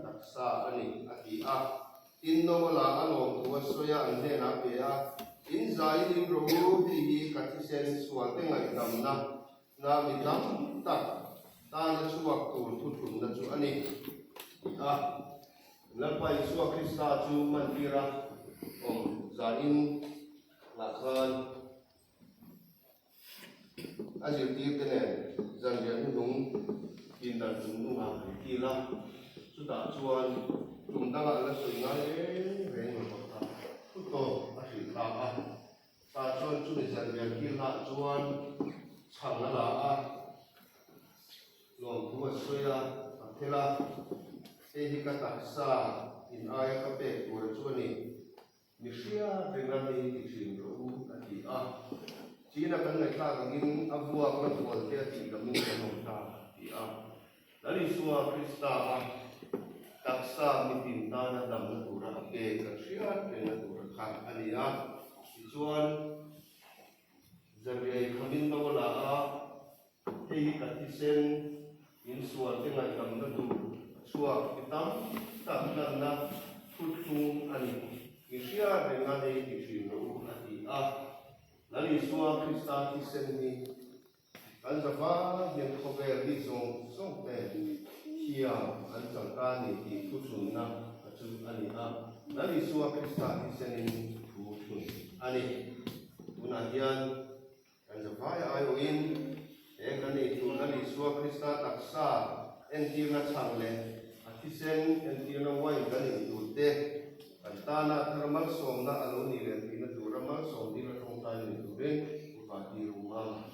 taksa ani ati a tin no la alom tu soya ande na pe a in zai in ro hi katisen suate ngai damna na mi dam tak ta na chuak tu thu thun na chu ani a lampai suak krista chu mandira om zain lakhan azir tir tene zangian nung in dan nung ma ki la chu da chuan tum da la soi ngai ve ngor ta tu to a ri la a ta chuan chu ni zangian ki la chuan chang la a lom thu soya a thela e hi ka ta sa in aya ka pe tur chuani mi sia bengali ti thin ro ati a china kan ngai tha in avua kan bol te ti ka min kan hom ta ti a lari suwa krista a taksa mi tin ta na dam na tura ke ka sia pe na tura kha ani a chuan zaria khamin no la a e hi ka ti sen in suwa te ngai dam na tu suwa kitam ta nan na tutu ani mi sia bengali ti thin ro ati a lali suwa krista ti sen ni an zava yen khobe li song song te hia an changka ni ti thu chun na chu ani a lali suwa krista ti sen ni thu chun ani tuna hian an zava ayo in e kani tu lali suwa krista taksa en ti na changle ati sen en ti na wai kani tu te antana thermal som na alo ni len ti na duramal som di na thong tai ni tu ben upati rumang